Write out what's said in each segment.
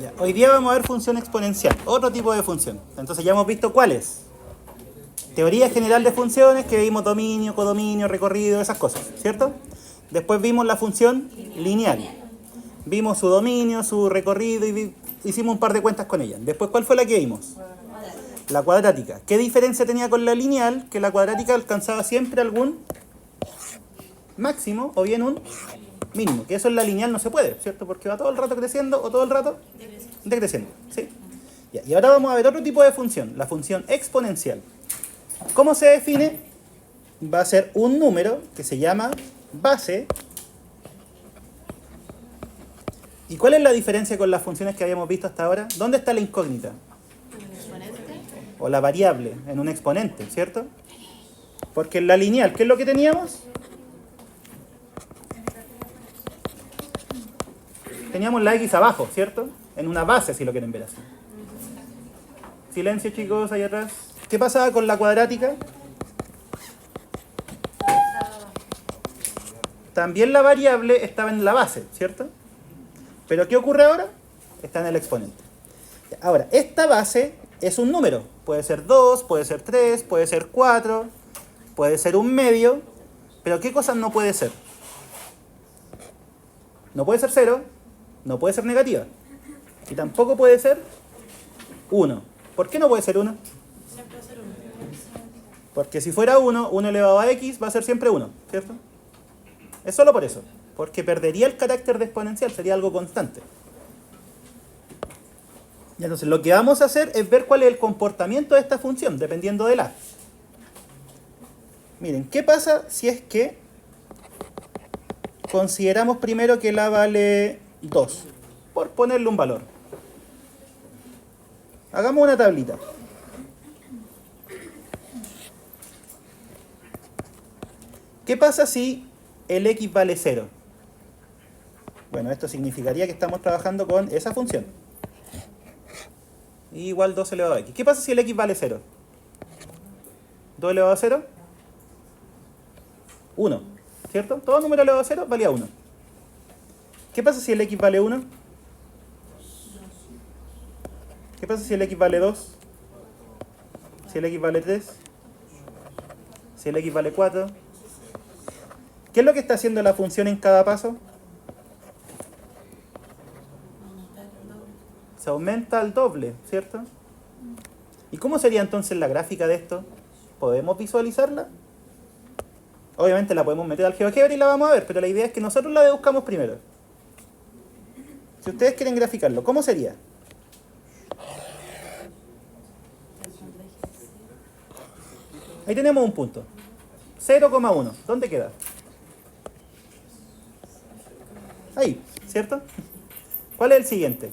Ya, hoy día vamos a ver función exponencial, otro tipo de función. Entonces ya hemos visto cuáles. Teoría general de funciones, que vimos dominio, codominio, recorrido, esas cosas, ¿cierto? Después vimos la función lineal. Vimos su dominio, su recorrido y hicimos un par de cuentas con ella. Después, ¿cuál fue la que vimos? La cuadrática. ¿Qué diferencia tenía con la lineal? Que la cuadrática alcanzaba siempre algún máximo o bien un mínimo. Que eso en la lineal no se puede, ¿cierto? Porque va todo el rato creciendo o todo el rato decreciendo. ¿Sí? Ya, y ahora vamos a ver otro tipo de función, la función exponencial. ¿Cómo se define? Va a ser un número que se llama base. ¿Y cuál es la diferencia con las funciones que habíamos visto hasta ahora? ¿Dónde está la incógnita? O la variable, en un exponente, ¿cierto? Porque en la lineal, ¿qué es lo que teníamos? Teníamos la x abajo, ¿cierto? En una base, si lo quieren ver así. Silencio, chicos, ahí atrás. ¿Qué pasaba con la cuadrática? También la variable estaba en la base, ¿cierto? Pero ¿qué ocurre ahora? Está en el exponente. Ahora, esta base es un número. Puede ser 2, puede ser 3, puede ser 4, puede ser un medio. Pero ¿qué cosas no puede ser? No puede ser 0, no puede ser negativa. Y tampoco puede ser 1. ¿Por qué no puede ser 1? Porque si fuera 1, 1 elevado a x va a ser siempre 1, ¿cierto? Es solo por eso. Porque perdería el carácter de exponencial, sería algo constante. Y entonces lo que vamos a hacer es ver cuál es el comportamiento de esta función, dependiendo de la. Miren, ¿qué pasa si es que consideramos primero que la vale 2? Por ponerle un valor. Hagamos una tablita. ¿Qué pasa si el x vale 0? Bueno, esto significaría que estamos trabajando con esa función. Igual 2 elevado a x. ¿Qué pasa si el x vale 0? 2 elevado a 0, 1, ¿cierto? Todo número elevado a 0 valía 1. ¿Qué pasa si el x vale 1? ¿Qué pasa si el x vale 2? Si el x vale 3? Si el x vale 4? ¿Qué es lo que está haciendo la función en cada paso? Se aumenta al doble, ¿cierto? ¿Y cómo sería entonces la gráfica de esto? ¿Podemos visualizarla? Obviamente la podemos meter al GeoGebra y la vamos a ver, pero la idea es que nosotros la deduzcamos primero. Si ustedes quieren graficarlo, ¿cómo sería? Ahí tenemos un punto. 0,1. ¿Dónde queda? Ahí, ¿cierto? ¿Cuál es el siguiente?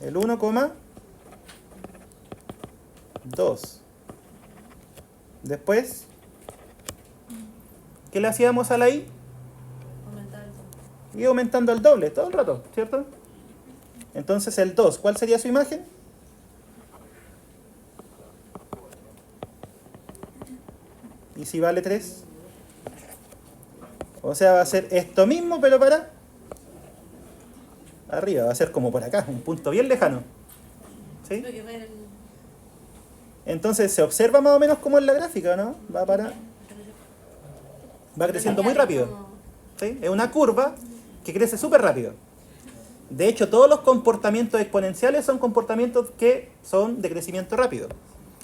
El 1,2. Después, ¿qué le hacíamos a la i? Y aumentando al doble todo el rato, ¿cierto? Entonces el 2, ¿cuál sería su imagen? ¿Y si vale 3? O sea, va a ser esto mismo, pero para arriba. Va a ser como por acá, un punto bien lejano. ¿Sí? Entonces se observa más o menos como en la gráfica, ¿no? Va creciendo muy rápido. ¿Sí? Es una curva que crece súper rápido. De hecho, todos los comportamientos exponenciales son comportamientos que son de crecimiento rápido.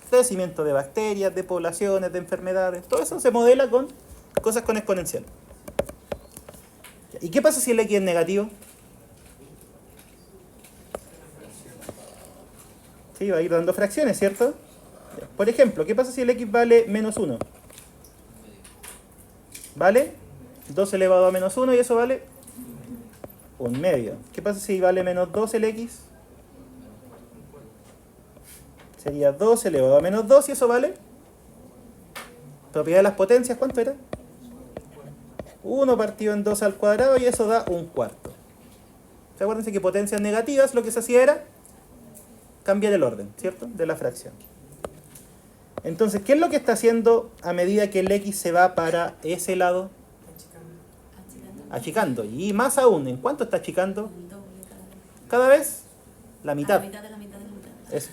Crecimiento de bacterias, de poblaciones, de enfermedades. Todo eso se modela con cosas con exponencial. ¿Y qué pasa si el x es negativo? Sí, va a ir dando fracciones, ¿cierto? Por ejemplo, ¿qué pasa si el x vale menos 1? ¿Vale? 2 elevado a menos 1 y eso vale un medio. ¿Qué pasa si vale menos 2 el x? Sería 2 elevado a menos 2 y eso vale. Propiedad de las potencias, ¿cuánto era? 1 partido en 2 al cuadrado y eso da 1/4. Acuérdense que potencias negativas lo que se hacía era cambiar el orden, ¿cierto? De la fracción. Entonces, ¿qué es lo que está haciendo a medida que el x se va para ese lado? Achicando. Y más aún, ¿en cuánto está achicando? Cada vez la mitad. La mitad de la mitad de la mitad. Eso,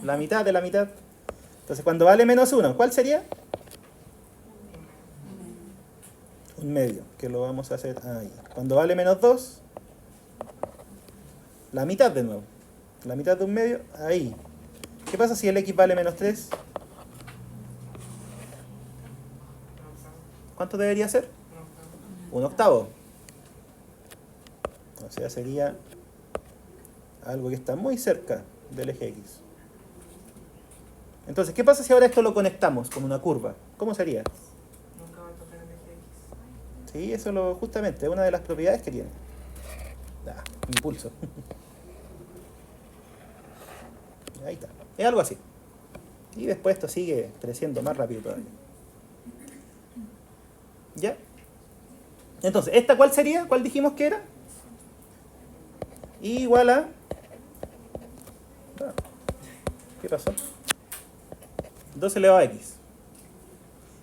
la mitad de la mitad. Entonces, cuando vale menos 1, ¿cuál sería? 1/2, que lo vamos a hacer ahí. Cuando vale menos 2, la mitad de nuevo. La mitad de 1/2, ahí. ¿Qué pasa si el x vale menos 3? ¿Cuánto debería ser? 1/8. O sea, sería algo que está muy cerca del eje x. Entonces, ¿qué pasa si ahora esto lo conectamos con una curva? ¿Cómo sería? Nunca va a tocar el eje X. Sí, eso justamente es una de las propiedades que tiene. Impulso. Ahí está. Es algo así. Y después esto sigue creciendo más rápido todavía. ¿Ya? Entonces, ¿esta cuál sería? ¿Cuál dijimos que era? Igual a... ¿Qué pasó? 2 elevado a x.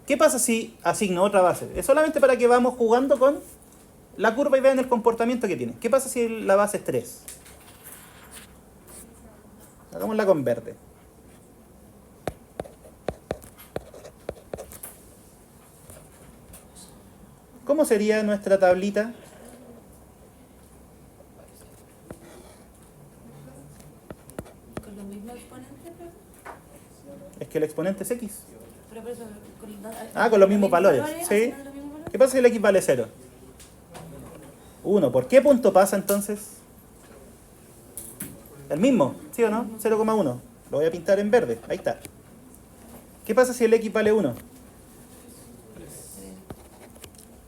¿Qué pasa si asigno otra base? Es solamente para que vamos jugando con la curva y vean el comportamiento que tiene. ¿Qué pasa si la base es 3? Hagámosla con verde. ¿Cómo sería nuestra tablita? Con los mismos exponentes, pero. Es que el exponente es x. Pero por eso, Con los mismos valores. ¿Sí? ¿Asignan los mismos valores? ¿Qué pasa si el x vale 0? 1. ¿Por qué punto pasa entonces? El mismo, ¿sí o no? 0,1. Lo voy a pintar en verde. Ahí está. ¿Qué pasa si el x vale 1?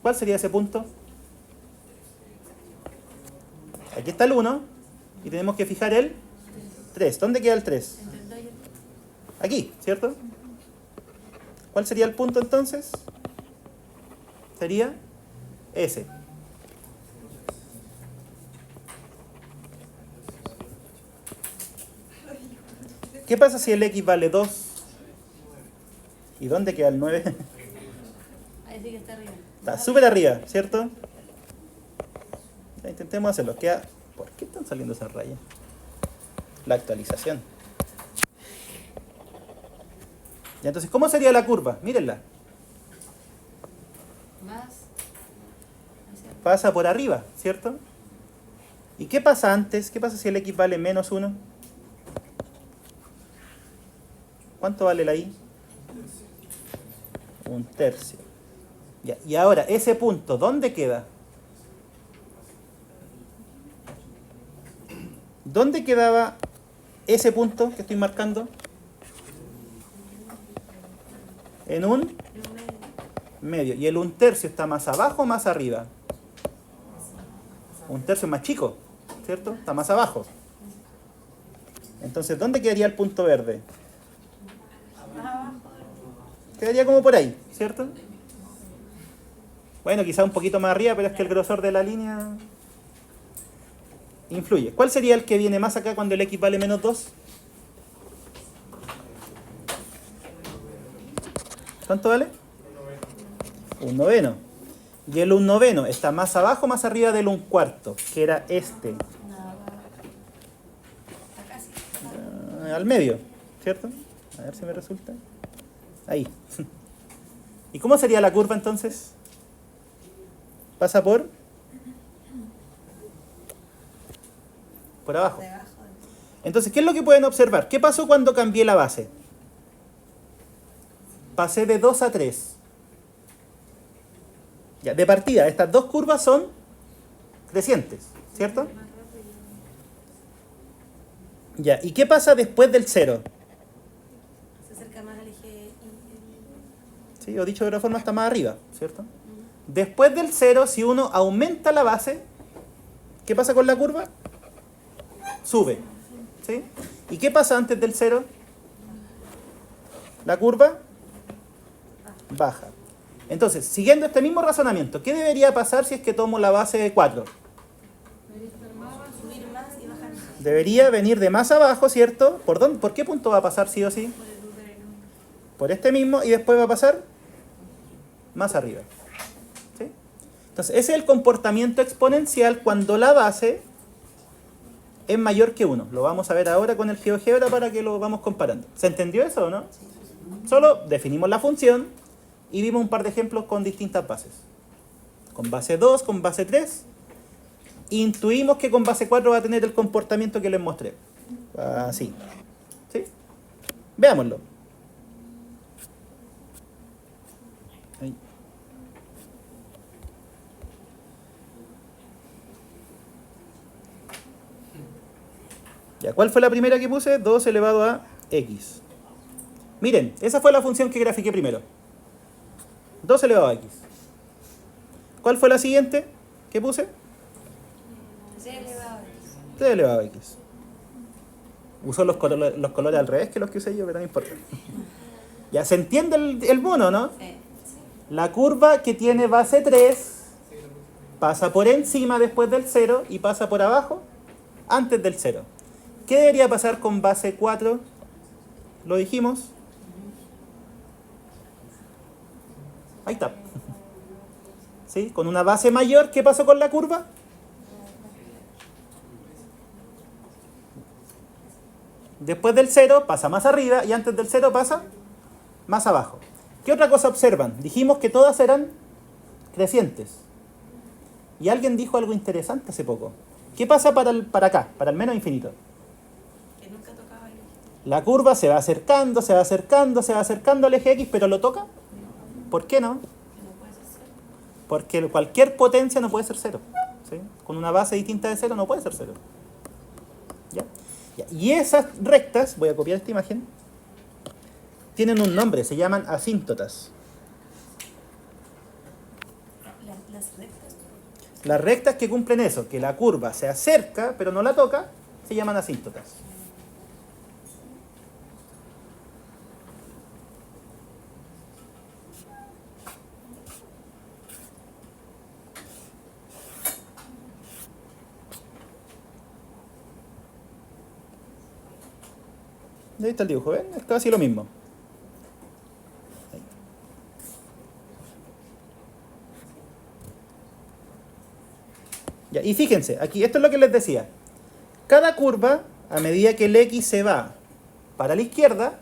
¿Cuál sería ese punto? Aquí está el 1 y tenemos que fijar el 3. ¿Dónde queda el 3? Entre el 2 y el 3. Aquí, ¿cierto? ¿Cuál sería el punto entonces? Sería ese. ¿Qué pasa si el x vale 2? ¿Y dónde queda el 9? Ahí sí que está arriba. Está súper arriba, ¿cierto? Ya intentemos hacerlo. Queda... ¿Por qué están saliendo esas rayas? La actualización. Ya, entonces, ¿cómo sería la curva? Mírenla. Más. Pasa por arriba, ¿cierto? ¿Y qué pasa antes? ¿Qué pasa si el x vale menos 1? ¿Cuánto vale la y? 1/3. Ya, y ahora, ese punto, ¿dónde queda? ¿Dónde quedaba ese punto que estoy marcando? En un medio. ¿Y el 1/3 está más abajo o más arriba? 1/3 es más chico, ¿cierto? Está más abajo. Entonces, ¿dónde quedaría el punto verde? Quedaría como por ahí, ¿cierto? Bueno, quizá un poquito más arriba, pero es que el grosor de la línea influye. ¿Cuál sería el que viene más acá cuando el x vale menos 2? ¿Cuánto vale? 1/9. Y el 1/9 está más abajo o más arriba del 1/4, que era este. Nada. Está casi. Al medio, ¿cierto? A ver si me resulta. Ahí. ¿Y cómo sería la curva entonces? Pasa por abajo. Debajo. Entonces, ¿qué es lo que pueden observar? ¿Qué pasó cuando cambié la base? Pasé de 2 a 3. Ya, de partida, estas dos curvas son crecientes, ¿cierto? Ya, ¿y qué pasa después del 0? Se acerca más al eje y. Sí, o dicho de otra forma, está más arriba, ¿cierto? Después del 0, si uno aumenta la base, ¿qué pasa con la curva? Sube, ¿sí? ¿Y qué pasa antes del 0? La curva baja. Entonces, siguiendo este mismo razonamiento, ¿qué debería pasar si es que tomo la base de 4? Subir más y bajar más. Debería venir de más abajo, ¿cierto? ¿Por dónde? ¿Por qué punto va a pasar sí o sí? Por el lugar en uno. Por este mismo y después va a pasar más arriba. ¿Sí? Entonces, ese es el comportamiento exponencial cuando la base es mayor que 1. Lo vamos a ver ahora con el GeoGebra para que lo vamos comparando. ¿Se entendió eso o no? Solo definimos la función y vimos un par de ejemplos con distintas bases. Con base 2, con base 3. Intuimos que con base 4 va a tener el comportamiento que les mostré. Así. ¿Sí? Veámoslo. Ahí. Ya, ¿cuál fue la primera que puse? 2 elevado a x. Miren, esa fue la función que grafiqué primero. 2 elevado a x. ¿Cuál fue la siguiente que puse? C elevado a X. 3 elevado a x. Uso los colores al revés que los que usé yo, pero no importa. Ya se entiende el mono, ¿no? Sí. La curva que tiene base 3 pasa por encima después del 0 y pasa por abajo antes del 0. ¿Qué debería pasar con base 4? Lo dijimos. Ahí está. ¿Sí? Con una base mayor, ¿qué pasó con la curva? Después del 0 pasa más arriba y antes del 0 pasa más abajo. ¿Qué otra cosa observan? Dijimos que todas eran crecientes. Y alguien dijo algo interesante hace poco. ¿Qué pasa para acá, para el menos infinito? Que nunca tocaba el eje. La curva se va acercando, se va acercando, se va acercando al eje X, pero ¿lo toca? ¿Por qué no? Que no puede ser cero. Porque cualquier potencia no puede ser 0. ¿Sí? Con una base distinta de 0 no puede ser 0. ¿Ya? Ya. Y esas rectas, voy a copiar esta imagen, tienen un nombre, se llaman asíntotas. Las rectas. Las rectas que cumplen eso, que la curva se acerca pero no la toca, se llaman asíntotas. Ahí está el dibujo, ¿ven? Es casi lo mismo. Ahí. Ya, y fíjense, aquí esto es lo que les decía. Cada curva, a medida que el X se va para la izquierda,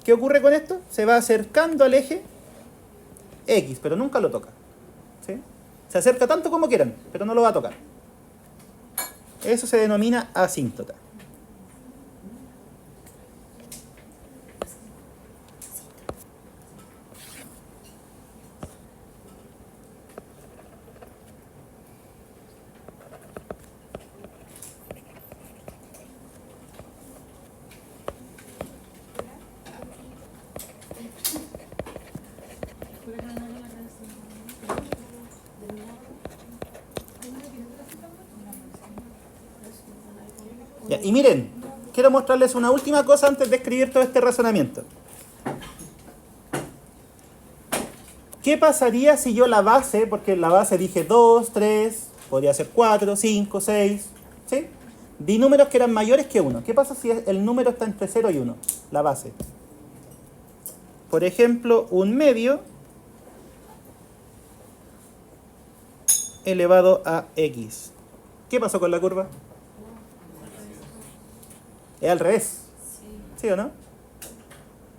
¿qué ocurre con esto? Se va acercando al eje X, pero nunca lo toca. ¿Sí? Se acerca tanto como quieran, pero no lo va a tocar. Eso se denomina asíntota. Ya, y miren, quiero mostrarles una última cosa antes de escribir todo este razonamiento. ¿Qué pasaría si yo la base, porque la base dije 2, 3, podría ser 4, 5, 6, ¿sí? Di números que eran mayores que 1. ¿Qué pasa si el número está entre 0 y 1? La base. Por ejemplo, un medio elevado a x. ¿Qué pasó con la curva? Es al revés. Sí. ¿Sí o no?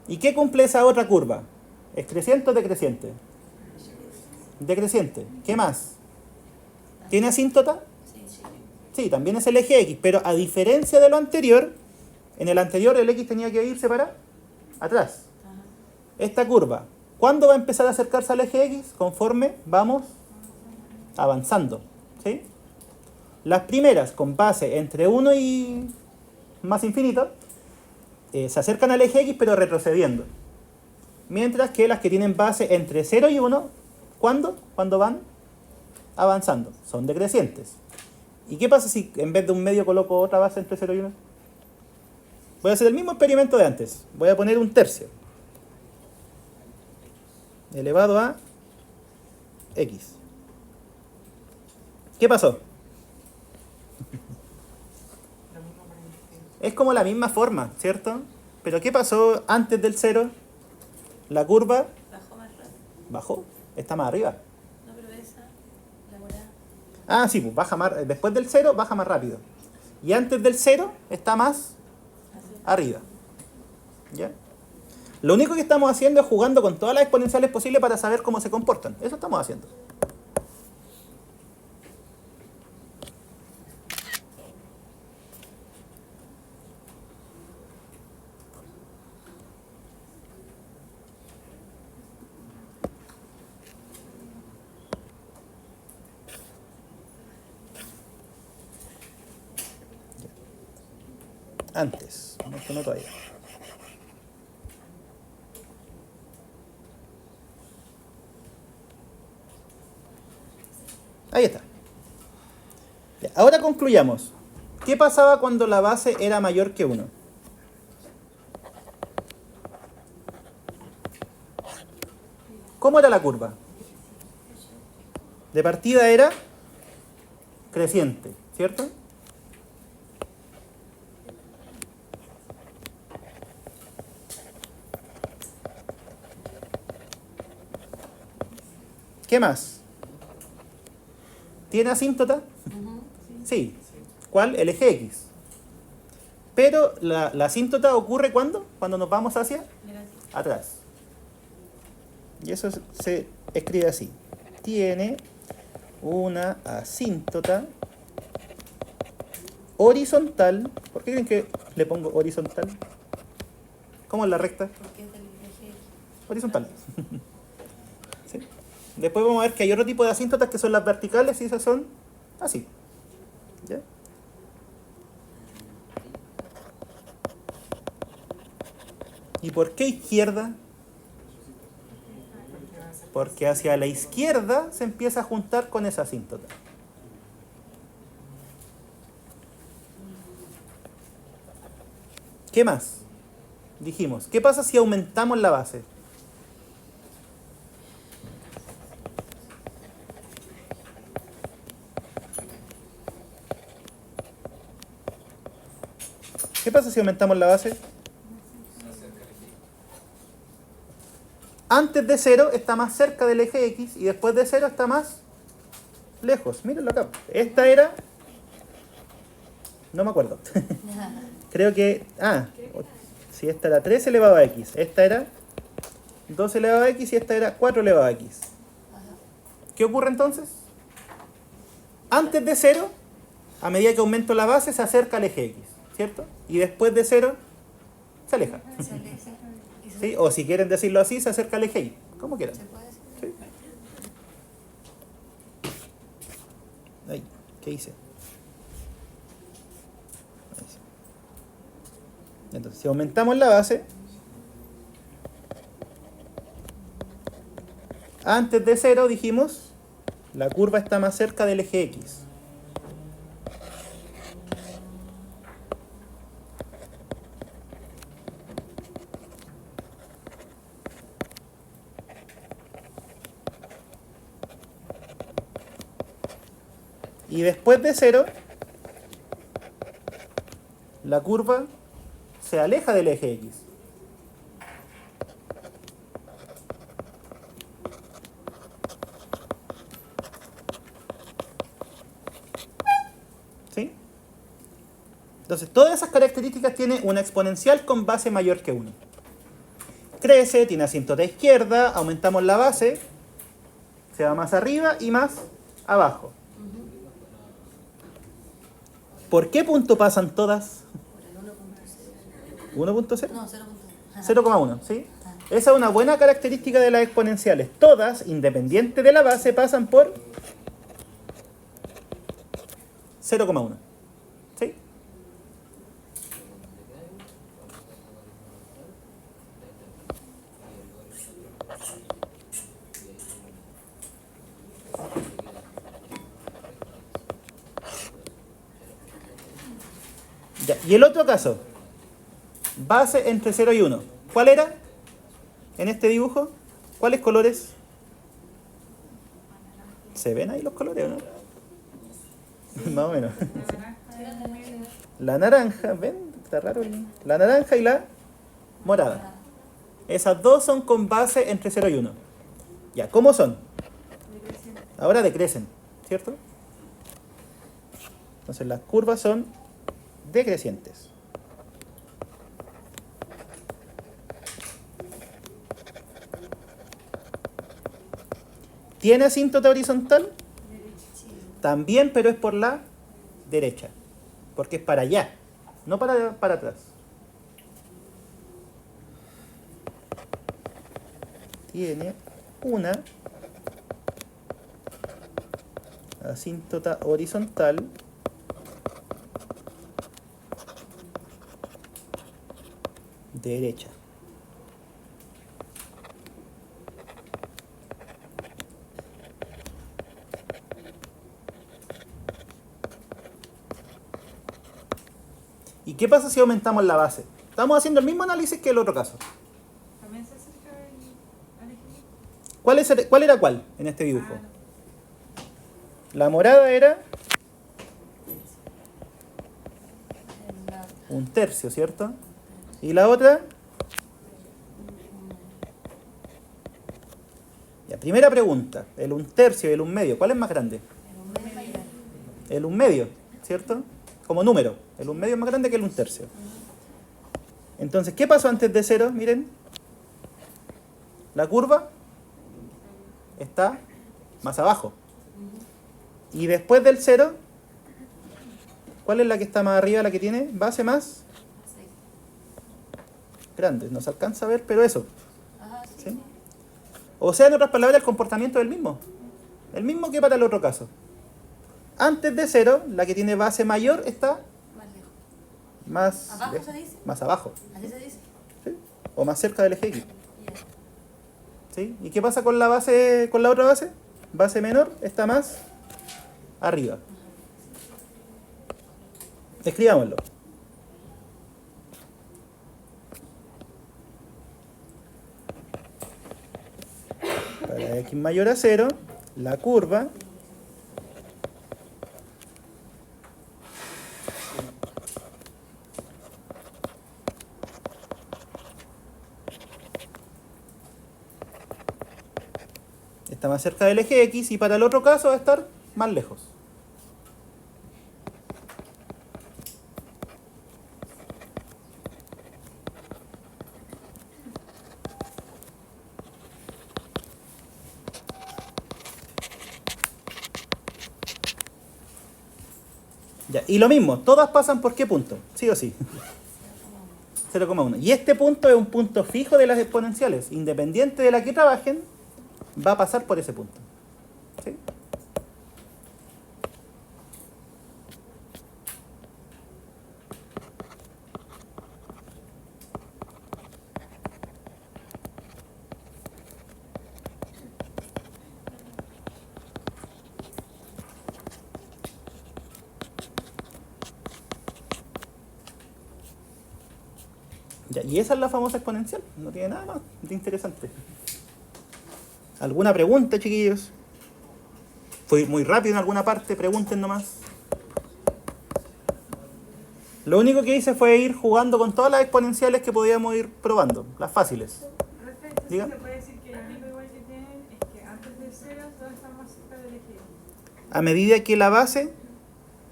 ¿Y qué cumple esa otra curva? ¿Es creciente o decreciente? Decreciente. ¿Qué más? ¿Tiene asíntota? Sí. Sí, también es el eje X, pero a diferencia de lo anterior, en el anterior el X tenía que irse para atrás. Ajá. Esta curva, ¿cuándo va a empezar a acercarse al eje X? Conforme vamos avanzando. ¿Sí? Las primeras, con base entre 1 y más infinito, se acercan al eje X pero retrocediendo. Mientras que las que tienen base entre 0 y 1, ¿cuándo? Cuando van avanzando. Son decrecientes. ¿Y qué pasa si en vez de un medio coloco otra base entre 0 y 1? Voy a hacer el mismo experimento de antes. Voy a poner un tercio elevado a X. ¿Qué pasó? Lo mismo para investigar. Es como la misma forma, ¿cierto? Pero ¿qué pasó antes del 0? La curva Bajó más rápido. bajó, está más arriba. No, pero esa, la morada. Ah, sí, pues baja más, después del 0 baja más rápido. Y antes del 0 está más Así. arriba. ¿Ya? Lo único que estamos haciendo es jugando con todas las exponenciales posibles para saber cómo se comportan. Eso estamos haciendo. Antes, no todavía. Ahí está. Ya, ahora concluyamos. ¿Qué pasaba cuando la base era mayor que 1? ¿Cómo era la curva? De partida era creciente, ¿cierto? ¿Qué más? ¿Tiene asíntota? Sí. ¿Cuál? El eje X. Pero la asíntota ocurre ¿cuándo? Cuando nos vamos hacia Negativo. atrás. Y eso se escribe así. Tiene una asíntota horizontal. ¿Por qué creen que le pongo horizontal? ¿Cómo es la recta? Porque es del eje X. Horizontal. ¿Sí? Después vamos a ver que hay otro tipo de asíntotas que son las verticales y esas son así. ¿Ya? ¿Y por qué izquierda? Porque hacia la izquierda se empieza a juntar con esa asíntota. ¿Qué más? Dijimos, ¿qué pasa si aumentamos la base? ¿Qué pasa si aumentamos la base? Antes de 0 está más cerca del eje X y después de 0 está más lejos. Mírenlo acá. Esta era... No me acuerdo. Creo que... si esta era 3 elevado a X. Esta era 2 elevado a X y esta era 4 elevado a X. ¿Qué ocurre entonces? Antes de 0, a medida que aumento la base, se acerca al eje X, ¿cierto? Y después de 0, se aleja. Se aleja. Y se- ¿Sí? O si quieren decirlo así, se acerca al eje Y, como quieran. ¿Se puede decir? Sí. Ay, ¿qué hice? Ahí sí. Entonces, si aumentamos la base, antes de 0 dijimos, la curva está más cerca del eje X. Y después de 0, la curva se aleja del eje X. ¿Sí? Entonces, todas esas características tienen una exponencial con base mayor que 1. Crece, tiene asíntota izquierda, aumentamos la base, se va más arriba y más abajo. ¿Por qué punto pasan todas? Por el 1.0. 1.0. No, 0.0. 0,1, ¿sí? Esa es una buena característica de las exponenciales. Todas, independiente de la base, pasan por 0,1. ¿Sí? Ya, y el otro caso, base entre 0 y 1. ¿Cuál era? En este dibujo, ¿cuáles colores? ¿Se ven ahí los colores o no? Más o menos. La naranja, ¿ven? Está raro. La naranja y la morada. Esas dos son con base entre 0 y 1. Ya, ¿cómo son? Ahora decrecen, ¿cierto? Entonces las curvas son decrecientes. ¿Tiene asíntota horizontal? También, pero es por la derecha. Porque es para allá, no para atrás. Tiene una asíntota horizontal derecha. ¿Y qué pasa si aumentamos la base? Estamos haciendo el mismo análisis que el otro caso. ¿También se acerca al eje? ¿Cuál era cuál en este dibujo? La morada era un tercio, ¿cierto? ¿Y la otra? Ya, primera pregunta. El un tercio y el un medio, ¿cuál es más grande? El un medio, ¿cierto? Como número. El un medio es más grande que el un tercio. Entonces, ¿qué pasó antes de 0? Miren. La curva está más abajo. Y después del 0, ¿cuál es la que está más arriba, la que tiene base más grande? No se alcanza a ver, pero eso. ¿Sí? O sea, en otras palabras, el comportamiento es el mismo. El mismo que para el otro caso. Antes de 0, la que tiene base mayor está más lejos. ¿Abajo se dice? Más abajo. ¿Así se dice? ¿Sí? O más cerca del eje X. ¿Sí? ¿Y qué pasa con la base, con la otra base? Base menor está más arriba. Escribámoslo. Para X mayor a 0, la curva está más cerca del eje X y para el otro caso va a estar más lejos. Ya, y lo mismo, todas pasan por qué punto, sí o sí. 0,1. Y este punto es un punto fijo de las exponenciales. Independiente de la que trabajen, va a pasar por ese punto. ¿Sí? Ya, y esa es la famosa exponencial. No tiene nada más de interesante. ¿Alguna pregunta, chiquillos? ¿Fui muy rápido en alguna parte? Pregunten nomás. Lo único que hice fue ir jugando con todas las exponenciales que podíamos ir probando, las fáciles. Respecto, Diga. se puede decir que el único igual que tienen es que antes de 0 todos están más cerca del eje. A medida que la base,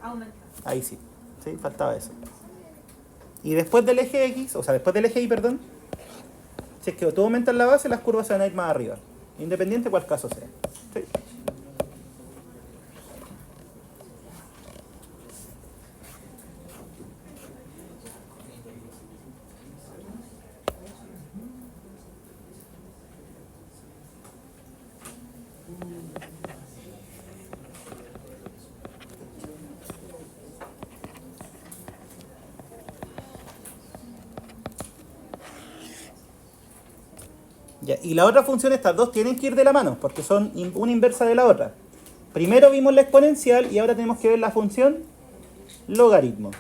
Aumenta. ahí sí, sí, faltaba eso. Y después del eje X, o sea, después del eje Y, perdón, si es que tú aumentas la base, las curvas se van a ir más arriba, independiente de cuál caso sea. ¿Sí? Ya, y la otra función, estas dos tienen que ir de la mano, porque son una inversa de la otra. Primero vimos la exponencial y ahora tenemos que ver la función logaritmo.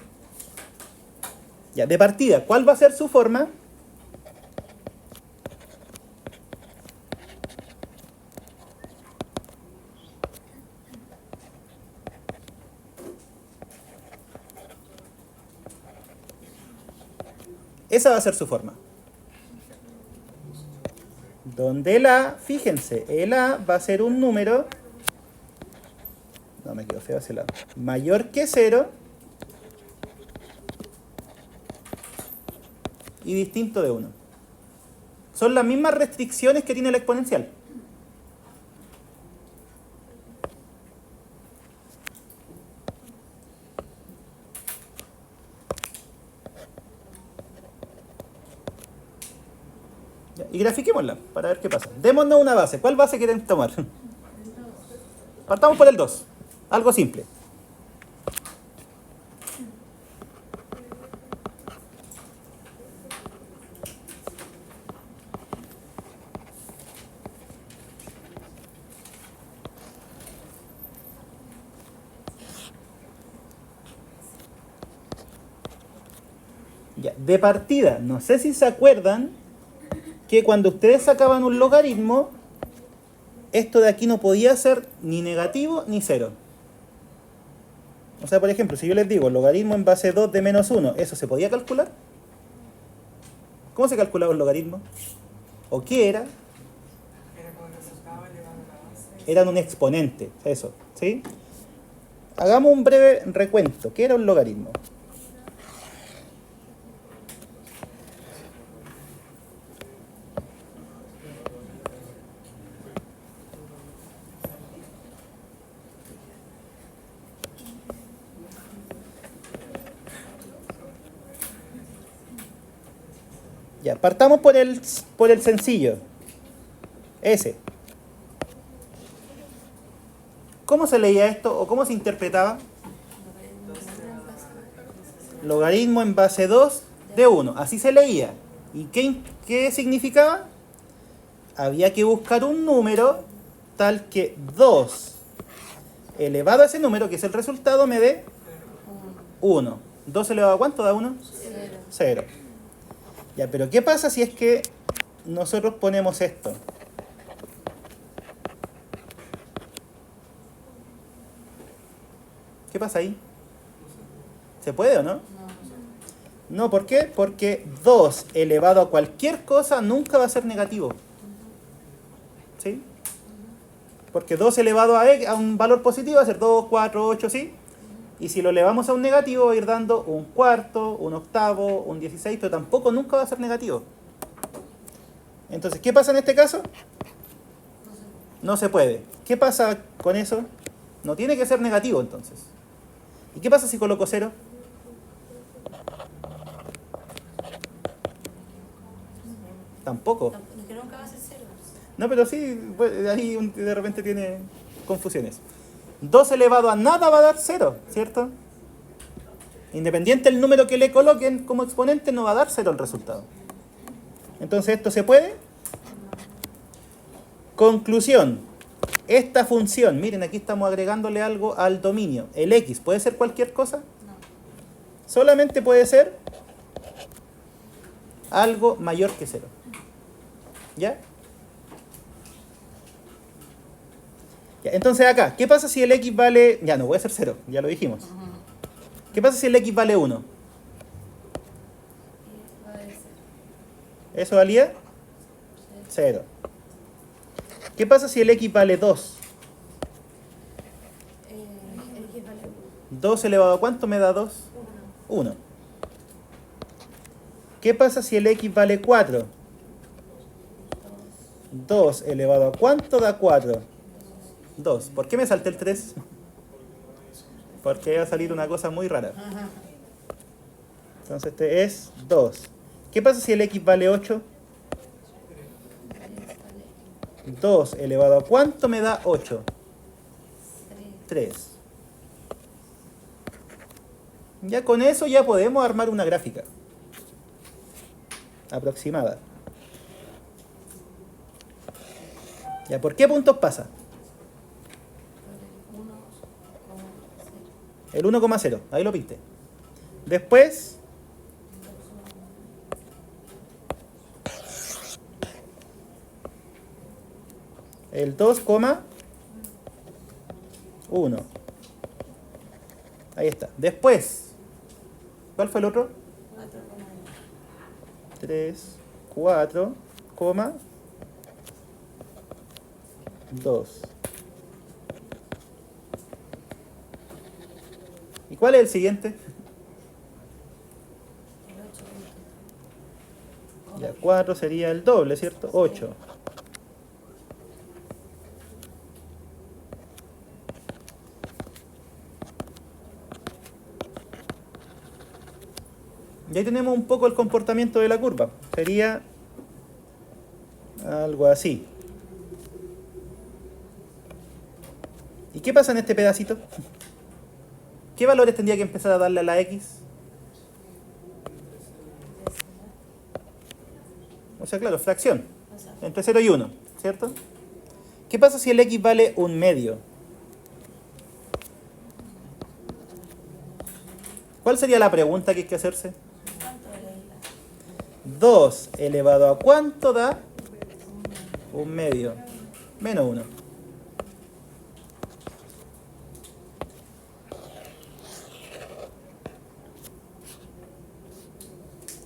Ya, de partida, ¿cuál va a ser su forma? Esa va a ser su forma. Donde el A, fíjense, el A va a ser un número, no me quedo feo ese lado, mayor que 0 y distinto de 1. Son las mismas restricciones que tiene la exponencial. Y grafiquémosla para ver qué pasa. Démonos una base. ¿Cuál base quieren tomar? Partamos por el 2. Algo simple. Ya, de partida, no sé si se acuerdan que cuando ustedes sacaban un logaritmo, esto de aquí no podía ser ni negativo ni 0. O sea, por ejemplo, si yo les digo logaritmo en base 2 de menos 1, ¿eso se podía calcular? ¿Cómo se calculaba un logaritmo? ¿O qué era? Eran un exponente, eso, ¿sí? Hagamos un breve recuento. ¿Qué era un logaritmo? Ya, partamos por el sencillo. Ese. ¿Cómo se leía esto o cómo se interpretaba? Logaritmo en base 2 de 1. Así se leía. ¿Y qué significaba? Había que buscar un número tal que 2 elevado a ese número, que es el resultado, me dé 1. 2 elevado a ¿cuánto da 1? 0. Ya, pero ¿qué pasa si es que nosotros ponemos esto? ¿Qué pasa ahí? ¿Se puede o no? No, ¿por qué? Porque 2 elevado a cualquier cosa nunca va a ser negativo. ¿Sí? Porque 2 elevado a un valor positivo va a ser 2, 4, 8, ¿sí? Y si lo elevamos a un negativo va a ir dando un cuarto, un octavo, un 16, pero tampoco nunca va a ser negativo. Entonces, ¿qué pasa en este caso? No se puede. ¿Qué pasa con eso? No tiene que ser negativo entonces. ¿Y qué pasa si coloco 0? Tampoco. Que nunca va a ser 0. No, pero sí, ahí de repente tiene confusiones. 2 elevado a nada va a dar 0, ¿cierto? Independiente del número que le coloquen como exponente, no va a dar 0 el resultado. Entonces, ¿esto se puede? Conclusión. Esta función, miren, aquí estamos agregándole algo al dominio. El x, ¿puede ser cualquier cosa? No. Solamente puede ser algo mayor que 0. ¿Ya? Ya, entonces acá, ¿qué pasa si el x vale... Ya, no puede ser 0, ya lo dijimos. ¿Qué pasa si el x vale 1? ¿Eso valía? 0. ¿Qué pasa si el x vale 2? El x vale 2 elevado a ¿cuánto me da 2? 1. ¿Qué pasa si el x vale 4? 2 elevado a ¿cuánto da 4? 2. ¿Por qué me salté el 3? Porque va a salir una cosa muy rara. Entonces este es 2. ¿Qué pasa si el x vale 8? 2 elevado a ¿cuánto me da 8? 3. Ya con eso ya podemos armar una gráfica aproximada. ¿Ya por qué puntos pasa? El 1,0, ahí lo pinté. Después, el 2,1. Ahí está. Después, ¿cuál fue el otro? 3, 4, 2. ¿Y cuál es el siguiente? El 8. Ya, 4 sería el doble, ¿cierto? 8. Y ahí tenemos un poco el comportamiento de la curva. Sería algo así. ¿Y qué pasa en este pedacito? ¿Qué valores tendría que empezar a darle a la X? O sea, claro, fracción. Entre 0 y 1, ¿cierto? ¿Qué pasa si el X vale un medio? ¿Cuál sería la pregunta que hay que hacerse? ¿Cuánto de la isla? 2 elevado a ¿cuánto da? Un medio. Menos 1.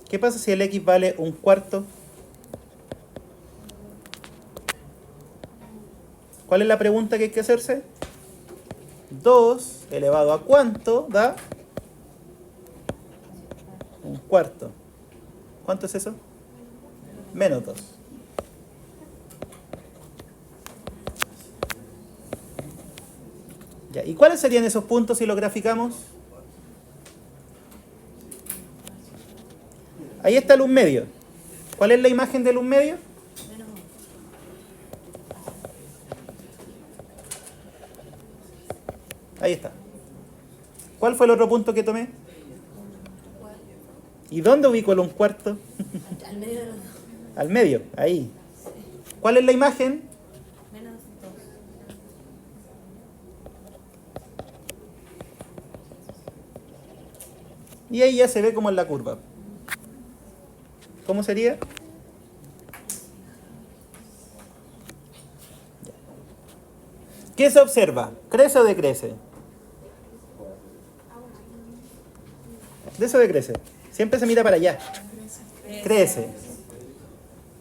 ¿Qué pasa si el X vale un cuarto? ¿Cuál es la pregunta que hay que hacerse? 2 elevado a ¿cuánto da? Un cuarto. ¿Cuánto es eso? Menos 2. Ya, ¿y cuáles serían esos puntos si los graficamos? Ahí está el un medio. ¿Cuál es la imagen del un medio? Menos 1. Ahí está. ¿Cuál fue el otro punto que tomé? ¿Y dónde ubico el un cuarto? Al medio de los 2. Al medio, ahí. ¿Cuál es la imagen? Menos 2. Y ahí ya se ve como en la curva. ¿Cómo sería? ¿Qué se observa? ¿Crece o decrece? ¿Crece o decrece? Siempre se mira para allá. Crece.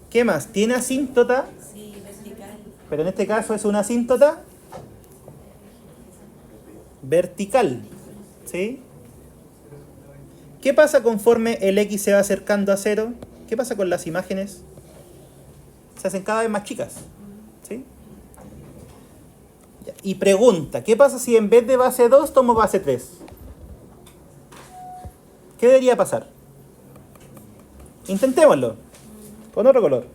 ¿Qué más? ¿Tiene asíntota? Sí, vertical. Pero en este caso es una asíntota vertical. ¿Sí? ¿Qué pasa conforme el X se va acercando a 0? ¿Qué pasa con las imágenes? Se hacen cada vez más chicas. ¿Sí? Ya. Y pregunta, ¿qué pasa si en vez de base 2 tomo base 3? ¿Qué debería pasar? Intentémoslo. Con otro color.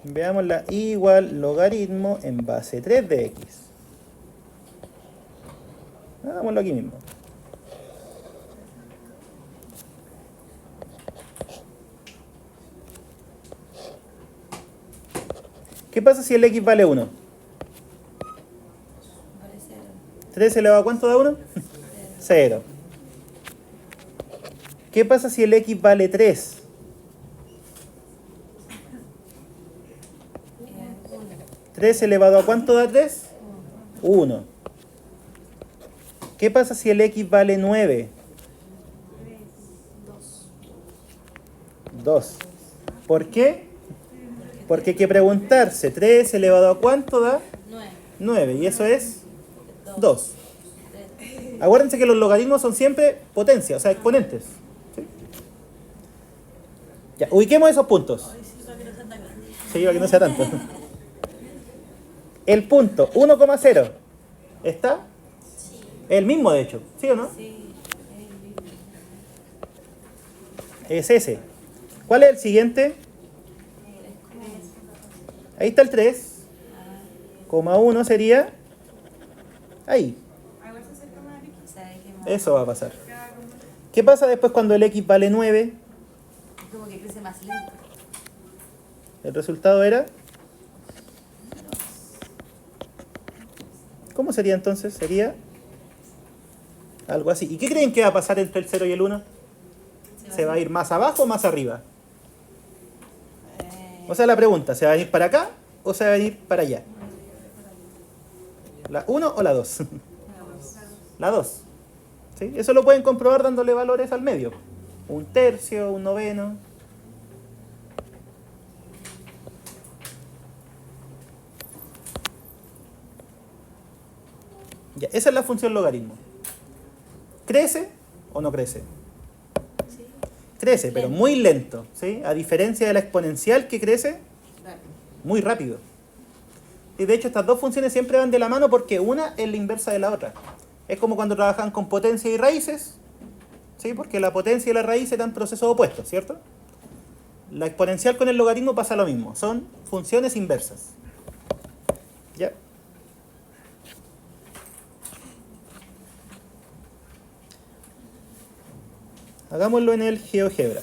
Veamos la igual logaritmo en base 3 de X. Hagámoslo aquí mismo. ¿Qué pasa si el X vale 1? Vale 0. 3 elevado a ¿cuánto da 1? 0. ¿Qué pasa si el X vale 3? 1. 3 elevado a ¿cuánto da 3? 1. ¿Qué pasa si el X vale 9? 2. ¿Por qué? Porque hay que preguntarse, 3 elevado a ¿cuánto da? 9. 9. Y eso es 2. 2. Acuérdense que los logaritmos son siempre potencias, o sea, exponentes. ¿Sí? Ya, ubiquemos esos puntos. Sí, para que no sea tanto. El punto 1,0 ¿está? El mismo, de hecho, ¿sí o no? Sí. Es ese. ¿Cuál es el siguiente? Ahí está el 3,1 sería ahí. Igual se acerca más al X. O sea, hay que más. Eso va a pasar. Queda como ¿Qué pasa después cuando el X vale 9? Como que crece más lento. El resultado era... ¿Cómo sería entonces? Sería algo así. ¿Y qué creen que va a pasar entre el 0 y el 1? ¿Se va a ir más abajo o más arriba? O sea, la pregunta, ¿se va a venir para acá o se va a venir para allá? ¿La 1 o la 2? La 2. ¿Sí? Eso lo pueden comprobar dándole valores al medio. Un tercio, un noveno. Ya, esa es la función logaritmo. ¿Crece o no crece? Sí. Crece, pero muy lento, ¿sí? A diferencia de la exponencial que crece muy rápido. Y de hecho estas dos funciones siempre van de la mano porque una es la inversa de la otra. Es como cuando trabajan con potencia y raíces, ¿sí? Porque la potencia y la raíz eran procesos opuestos, ¿cierto? La exponencial con el logaritmo pasa lo mismo, son funciones inversas. ¿Ya? Hagámoslo en el GeoGebra.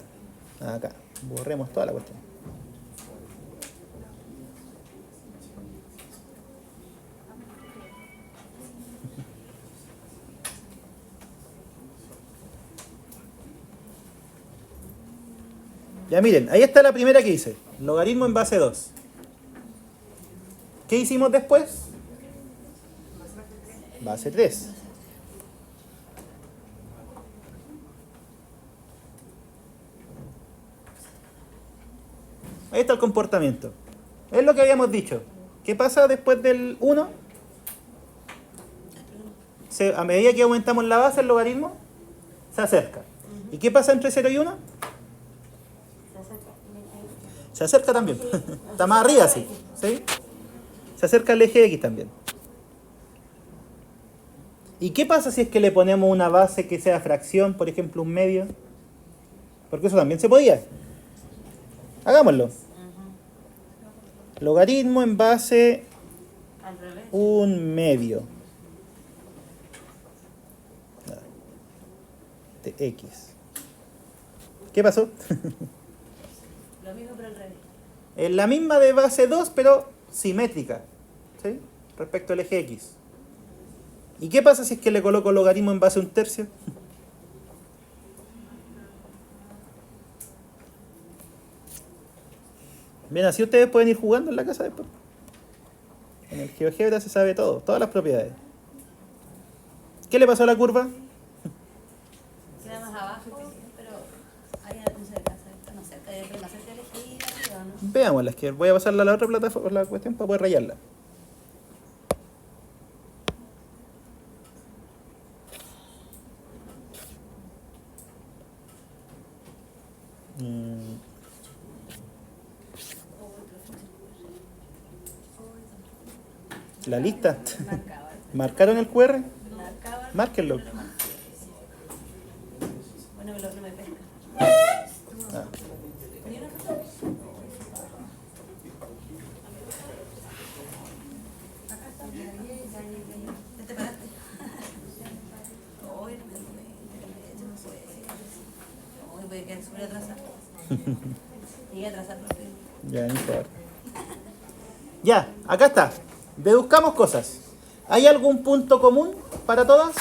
Acá, borremos toda la cuestión. Ya miren, ahí está la primera que hice. Logaritmo en base 2. ¿Qué hicimos después? Base 3. Ahí está el comportamiento. Es lo que habíamos dicho. ¿Qué pasa después del 1? A medida que aumentamos la base, el logaritmo se acerca. ¿Y qué pasa entre 0 y 1? Se acerca también. Está más arriba, sí. ¿Sí? Se acerca al eje X también. ¿Y qué pasa si es que le ponemos una base que sea fracción, por ejemplo, un medio? Porque eso también se podía. Hagámoslo. Logaritmo en base Al revés. un medio de X. ¿Qué pasó? Lo mismo pero al revés. Es la misma de base 2, pero simétrica, ¿sí? Respecto al eje X. ¿Y qué pasa si es que le coloco logaritmo en base un tercio? Bien, así ustedes pueden ir jugando en la casa después. En el GeoGebra se sabe todo, todas las propiedades. ¿Qué le pasó a la curva? Queda más abajo, pero ahí no se alcanza. No cerca de más cerca de elegir arriba, ¿no? Veámosla, es que voy a pasarla a la otra plataforma, la cuestión para poder rayarla. La lista. Marcaba. ¿Marcaron el QR? Marcaba. Márquenlo. Bueno, no me pesca. Ah. ¿Ponía una foto? Acá está. ¿Ya te paraste? Hoy no sé. Hoy voy a quedar súper atrasado. Llegué a atrasar, profe. Ya, no importa. Ya, acá está. Deduzcamos cosas. ¿Hay algún punto común para todas?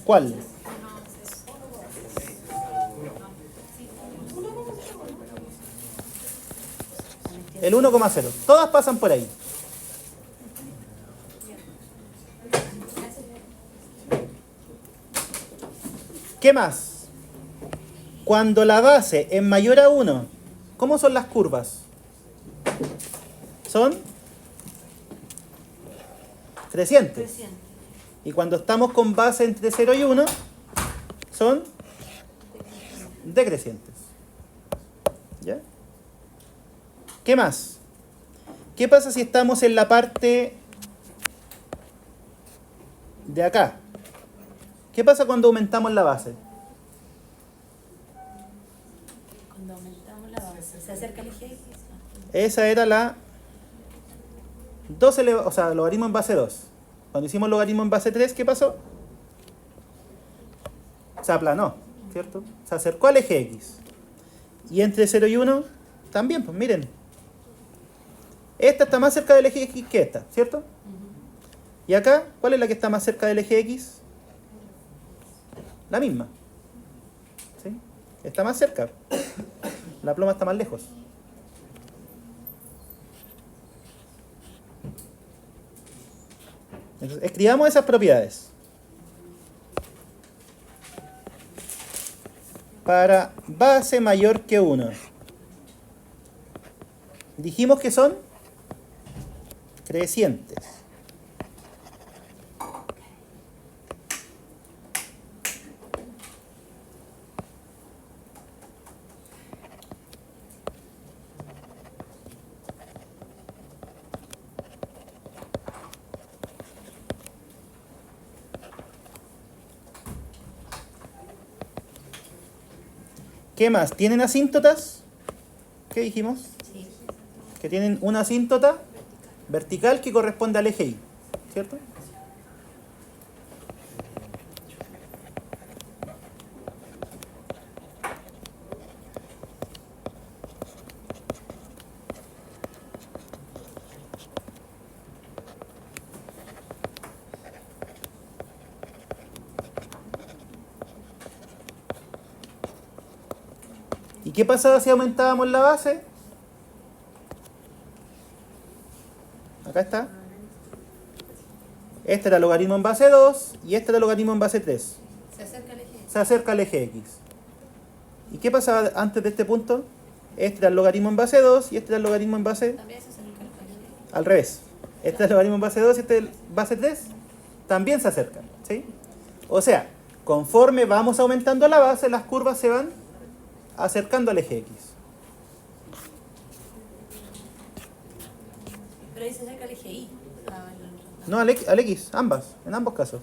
¿Cuál? El 1,0. Todas pasan por ahí. ¿Qué más? Cuando la base es mayor a 1, ¿cómo son las curvas? Son crecientes. Creciente. Y cuando estamos con base entre 0 y 1, son decrecientes. ¿Ya? ¿Qué más? ¿Qué pasa si estamos en la parte de acá? ¿Qué pasa cuando aumentamos la base? Cuando aumentamos la base, se acerca el eje X. Esa era la 2 o sea, logaritmo en base 2. Cuando hicimos logaritmo en base 3, ¿qué pasó? Se aplanó, ¿cierto? Se acercó al eje X. Y entre 0 y 1, también, pues miren. Esta está más cerca del eje X que esta, ¿cierto? Y acá, ¿cuál es la que está más cerca del eje X? La misma. ¿Sí? Está más cerca. La pluma está más lejos. Entonces, escribamos esas propiedades. para base mayor que 1. Dijimos que son crecientes. ¿Qué más? ¿Tienen asíntotas? ¿Qué dijimos? Sí. Que tienen una asíntota vertical que corresponde al eje Y, ¿cierto? ¿Y qué pasaba si aumentábamos la base? Acá está. Este era el logaritmo en base 2 y este era el logaritmo en base 3. Se acerca al eje. Se acerca al eje X. ¿Y qué pasaba antes de este punto? Este era el logaritmo en base 2 y este era el logaritmo en base... También se acerca al eje. Al revés. Este es el logaritmo en base 2 y este es el base 3. También se acercan, ¿sí? O sea, conforme vamos aumentando la base, las curvas se van acercando al eje X. Pero ahí se acerca al eje Y. No, al X, ambas, en ambos casos.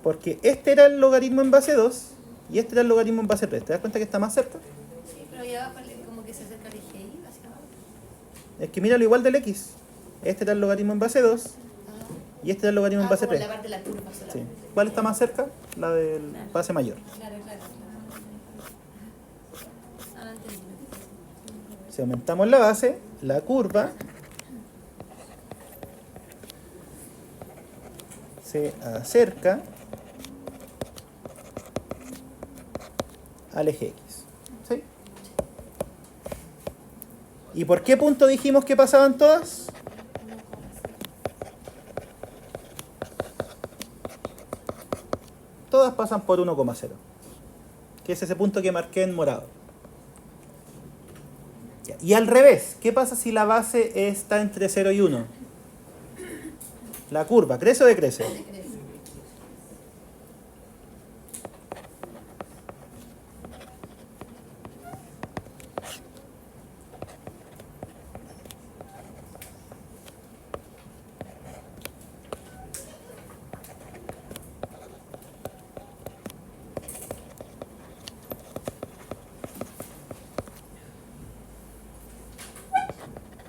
Porque este era el logaritmo en base 2 y este era el logaritmo en base 3. ¿Te das cuenta que está más cerca? Sí, pero ahí abajo como que se acerca al eje Y hacia abajo. Es que míralo igual del X. Este era el logaritmo en base 2 y este era el logaritmo en base como 3. la parte de la curva Sí. solamente. ¿Cuál está más cerca? La del base mayor. Claro. Ahora entendí. Si aumentamos la base, la curva se acerca al eje X. ¿Sí? ¿Y por qué punto dijimos que pasaban todas? Todas pasan por 1,0, que es ese punto que marqué en morado. Ya. Y al revés, ¿qué pasa si la base está entre 0 y 1? La curva, ¿crece o decrece?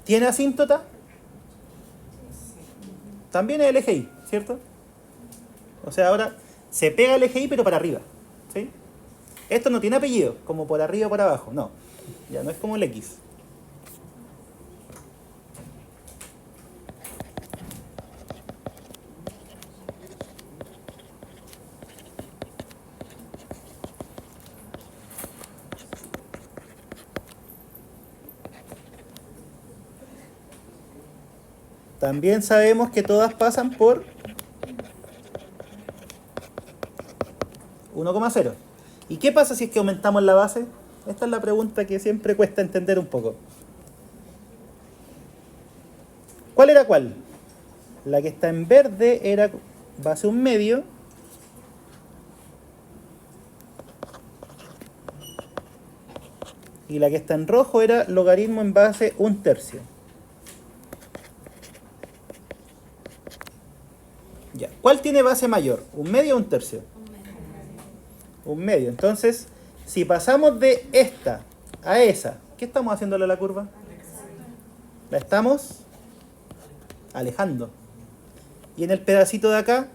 ¿Tiene asíntota? También es el eje Y, ¿cierto? O sea, ahora se pega el eje Y pero para arriba, ¿sí? Esto no tiene apellido, como por arriba o por abajo, no. Ya no es como el X. También sabemos que todas pasan por 1,0. ¿Y qué pasa si es que aumentamos la base? Esta es la pregunta que siempre cuesta entender un poco. ¿Cuál era cuál? La que está en verde era base 1/2. Y la que está en rojo era logaritmo en base 1/3. Ya. ¿Cuál tiene base mayor? ¿1/2 o 1/3? 1/2. Entonces, si pasamos de esta a esa, ¿qué estamos haciéndole a la curva? La estamos alejando. Y en el pedacito de acá,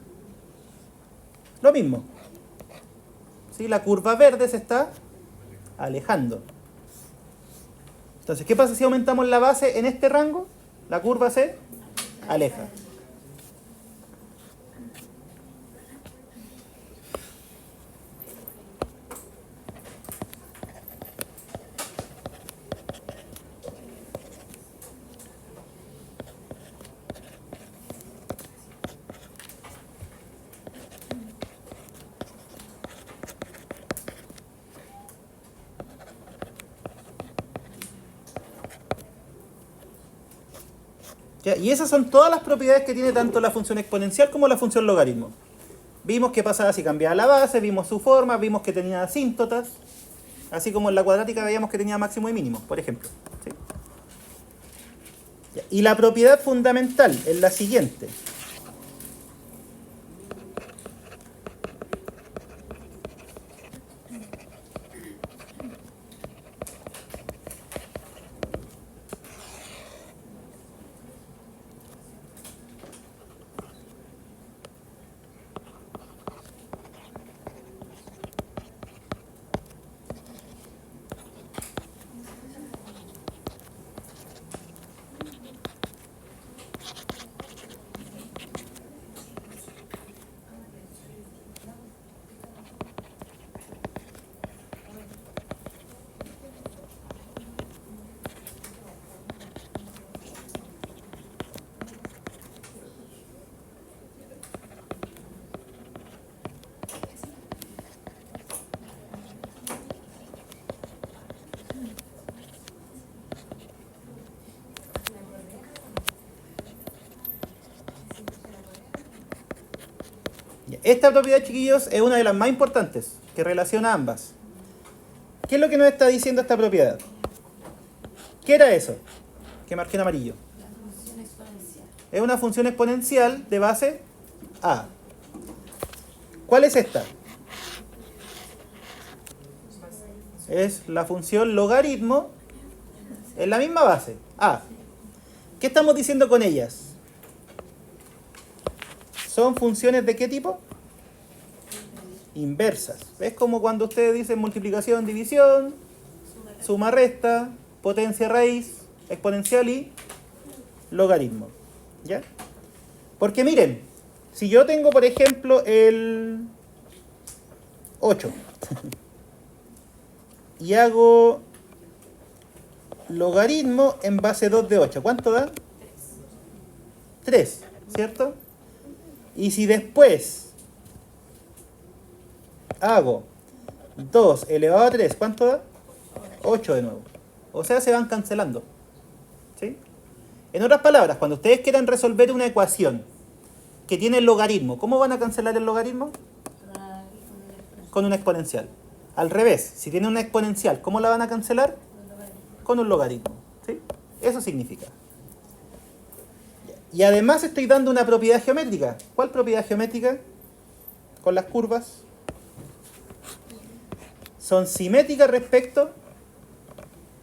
lo mismo. ¿Sí? La curva verde se está alejando. Entonces, ¿qué pasa si aumentamos la base en este rango? La curva se aleja. ¿Ya? Y esas son todas las propiedades que tiene tanto la función exponencial como la función logaritmo. Vimos qué pasaba si cambiaba la base, vimos su forma, vimos que tenía asíntotas, así como en la cuadrática veíamos que tenía máximo y mínimo, por ejemplo. ¿Sí? Ya. Y la propiedad fundamental es la siguiente. Esta propiedad, chiquillos, es una de las más importantes, que relaciona ambas. ¿Qué es lo que nos está diciendo esta propiedad? ¿Qué era eso? Que marqué en amarillo. La función exponencial. Es una función exponencial de base A. ¿Cuál es esta? Es la función logaritmo en la misma base, A. ¿Qué estamos diciendo con ellas? ¿Son funciones de qué tipo? Inversas. ¿Ves? Como cuando ustedes dicen multiplicación, división, suma, resta, potencia, raíz, exponencial y logaritmo. ¿Ya? Porque miren, si yo tengo, por ejemplo, el 8 y hago logaritmo en base 2 de 8, ¿cuánto da? 3, ¿cierto? Y si después hago 2 elevado a 3, ¿cuánto da? 8 de nuevo. O sea, se van cancelando. ¿Sí? En otras palabras, cuando ustedes quieran resolver una ecuación que tiene el logaritmo, ¿cómo van a cancelar el logaritmo? Con una exponencial. Al revés, si tiene una exponencial, ¿cómo la van a cancelar? Con un logaritmo. ¿Sí? Eso significa. Y además estoy dando una propiedad geométrica. ¿Cuál propiedad geométrica? Con las curvas. Son simétricas respecto.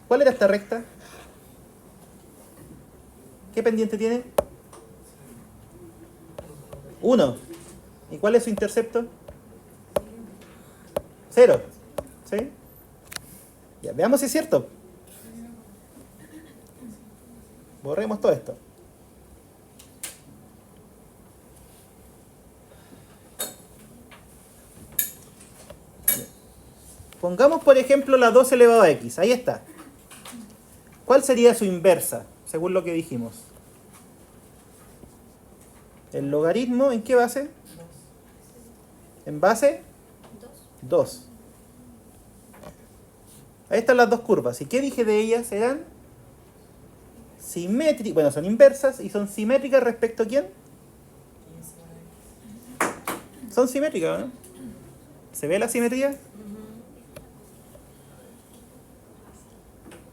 ¿Cuál era esta recta? ¿Qué pendiente tiene? 1. ¿Y cuál es su intercepto? 0. ¿Sí? Ya, veamos si es cierto. Borremos todo esto. Pongamos, por ejemplo, la 2 elevado a x. Ahí está. ¿Cuál sería su inversa, según lo que dijimos? El logaritmo, ¿en qué base? En base 2. Ahí están las dos curvas. ¿Y qué dije de ellas? Eran simétricas. Bueno, son inversas y son simétricas respecto a quién? Son simétricas, ¿no? ¿Se ve la simetría?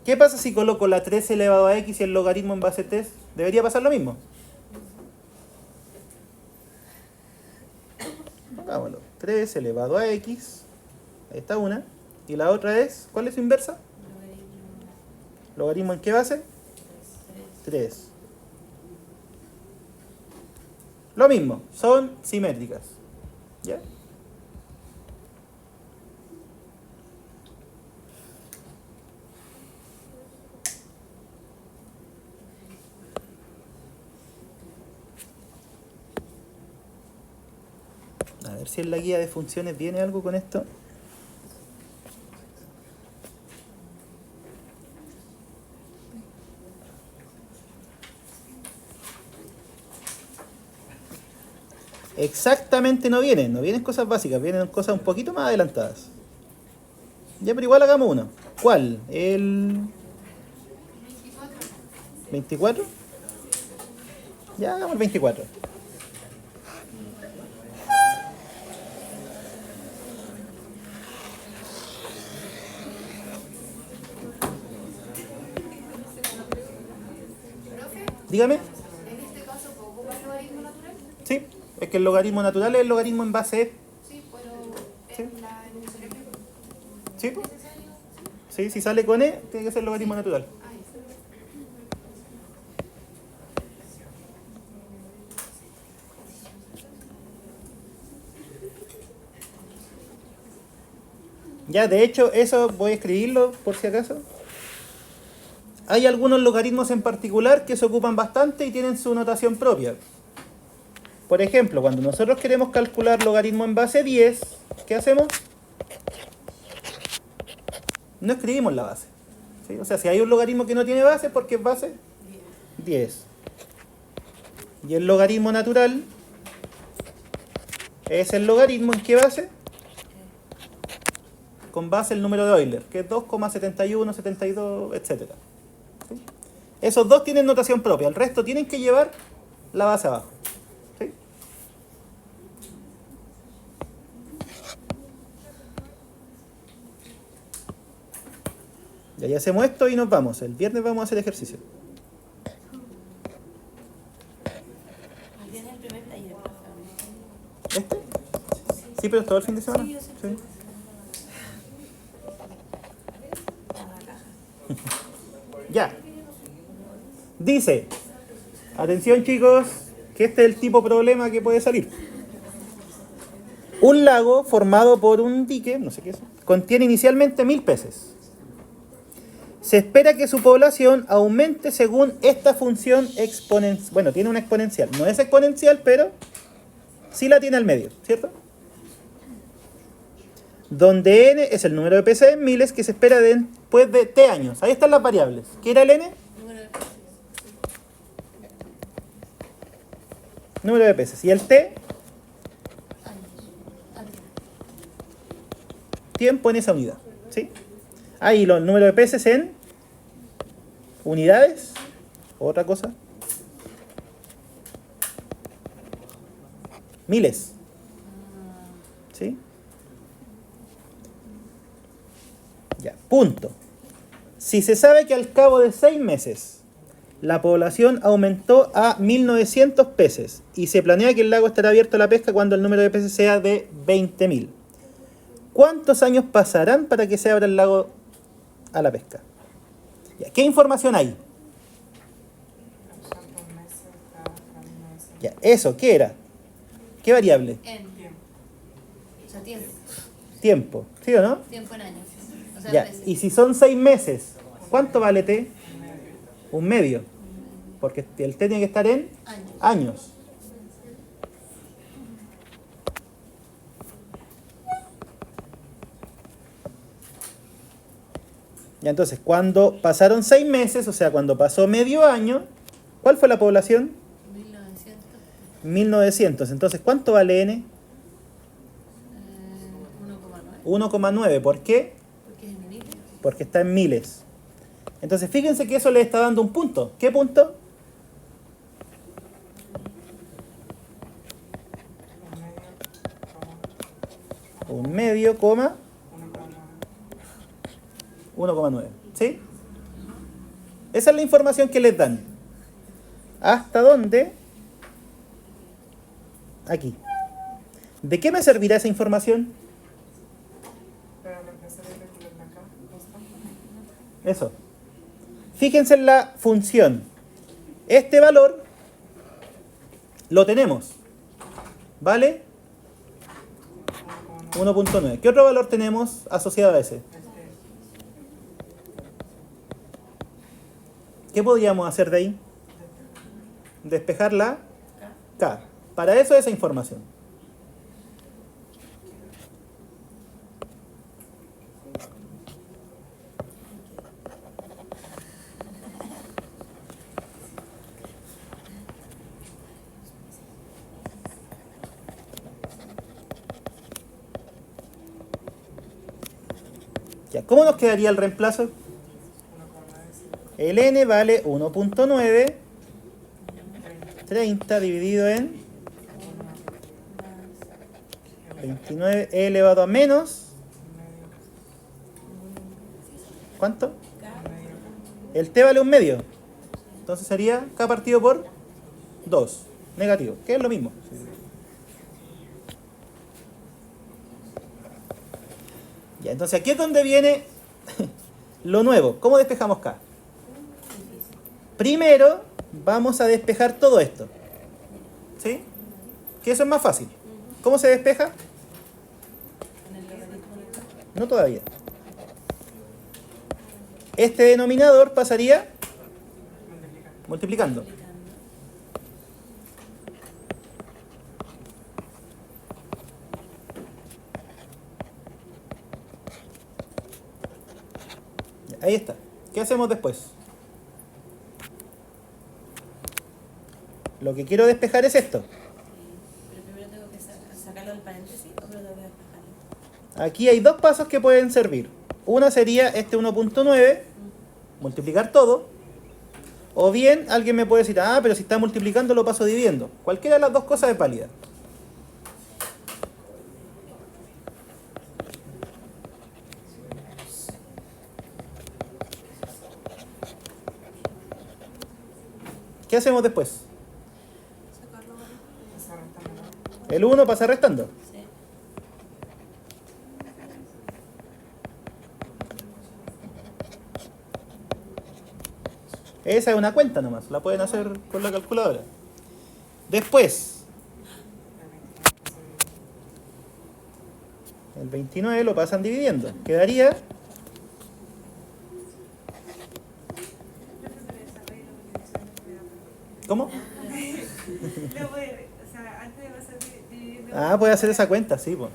¿Qué pasa si coloco la 3 elevado a x y el logaritmo en base 3? ¿Debería pasar lo mismo? Pongámoslo. 3 elevado a x. Ahí está una. Y la otra es, ¿cuál es su inversa? ¿Logaritmo en qué base? 3. Lo mismo, son simétricas. ¿Ya? A ver si en la guía de funciones viene algo con esto. Exactamente no vienen cosas básicas, vienen cosas un poquito más adelantadas. Ya, pero igual hagamos uno. ¿Cuál? ¿El 24? Ya, hagamos el 24. Dígame. En este caso, ¿puedo ocupar el logaritmo natural? Sí, es que el logaritmo natural es el logaritmo en base E. Sí, pero Sí. en la enunciación ¿Sí? Po. Sí, si sale con E, tiene que ser logaritmo natural. Ya, de hecho, eso voy a escribirlo por si acaso. Hay algunos logaritmos en particular que se ocupan bastante y tienen su notación propia. Por ejemplo, cuando nosotros queremos calcular logaritmo en base 10, ¿qué hacemos? No escribimos la base. ¿Sí? O sea, si hay un logaritmo que no tiene base, ¿por qué es base? 10. Y el logaritmo natural es el logaritmo en qué base? Con base el número de Euler, que es 2,71, 72, etc. ¿Sí? Esos dos tienen notación propia, el resto tienen que llevar la base abajo. ¿Sí? Y ahí hacemos esto y nos vamos. El viernes vamos a hacer ejercicio. Tiene el primer taller, ¿Este? Sí, pero es todo el fin de semana. Sí, yo sé. Sí. Ya. Dice, atención chicos, que este es el tipo de problema que puede salir. Un lago formado por un dique, no sé qué es, contiene inicialmente 1000 peces. Se espera que su población aumente según esta función exponencial. Bueno, tiene una exponencial. No es exponencial, pero sí la tiene al medio, ¿cierto? Donde n es el número de peces en miles que se espera después de t años. Ahí están las variables. ¿Qué era el n? número de Número de peces. ¿Y el t? años. Tiempo en esa unidad. ¿Sí? Ahí los números de peces en unidades. Otra cosa. Miles. ¿Sí? Ya, punto. Si se sabe que al cabo de 6 meses la población aumentó a 1900 peces y se planea que el lago estará abierto a la pesca cuando el número de peces sea de 20.000, ¿cuántos años pasarán para que se abra el lago a la pesca? Ya, ¿qué información hay? Ya, eso, ¿qué era? ¿Qué variable? En. O sea, tiempo. Tiempo, ¿sí o no? Tiempo en años. O sea, Ya, meses. y si son 6 meses, ¿cuánto vale t? Un medio. Porque el t tiene que estar en Años. años. Ya, entonces, cuando pasaron 6 meses, o sea, cuando pasó medio año, ¿cuál fue la población? 1900. 1900. Entonces, ¿cuánto vale n? 1,9. 1,9. ¿Por qué? Porque es en miles. Porque está en miles. Entonces, fíjense que eso le está dando un punto. ¿Qué punto? Un medio, coma 1,9. ¿Sí? Esa es la información que les dan. ¿Hasta dónde? Aquí. ¿De qué me servirá esa información? Eso. Fíjense en la función. Este valor lo tenemos. ¿Vale? 1.9. ¿Qué otro valor tenemos asociado a ese? ¿Qué podríamos hacer de ahí? Despejar la K. Para eso esa información. Ya, ¿cómo nos quedaría el reemplazo? El n vale 1.9 30 dividido en 29 e elevado a menos. ¿Cuánto? El t vale 1/2. Entonces sería k partido por 2. Negativo, que es lo mismo. Ya, entonces aquí es donde viene lo nuevo. ¿Cómo despejamos k? Primero vamos a despejar todo esto. ¿Sí? Que eso es más fácil. ¿Cómo se despeja? No todavía. Este denominador pasaría multiplicando. Ahí está. ¿Qué hacemos después? Lo que quiero despejar es esto. Pero primero tengo que sacarlo del paréntesis o primero tengo que despejarlo. Aquí hay dos pasos que pueden servir. Una sería este 1.9, multiplicar todo. O bien alguien me puede decir, ah, pero si está multiplicando lo paso dividiendo. Cualquiera de las dos cosas es válida. ¿Qué hacemos después? El 1 pasa restando. Sí. Esa es una cuenta nomás, la pueden hacer con la calculadora. Después, el 29 lo pasan dividiendo. Quedaría ¿cómo? Lo puede, o sea, antes de pasar dividiendo. Ah, puede hacer esa cuenta, sí, pues.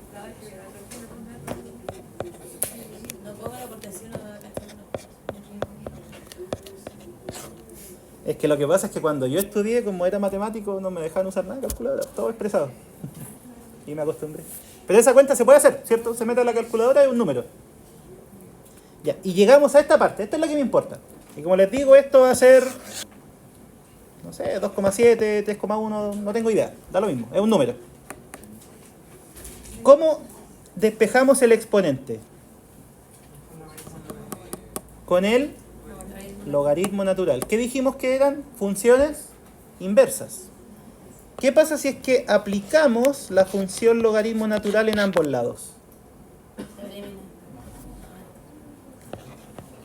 No póngalo porque si uno va a cachar. Es que lo que pasa es que cuando yo estudié, como era matemático, no me dejaban usar nada de calculadora, todo expresado. Y me acostumbré. Pero esa cuenta se puede hacer, ¿cierto? Se mete a la calculadora y un número. Ya, y llegamos a esta parte, esta es la que me importa. Y como les digo, esto va a ser, no sé, 2,7, 3,1, no tengo idea, da lo mismo, es un número. ¿Cómo despejamos el exponente? Con el logaritmo natural. ¿Qué dijimos que eran? Funciones inversas. ¿Qué pasa si es que aplicamos la función logaritmo natural en ambos lados? Se elimina.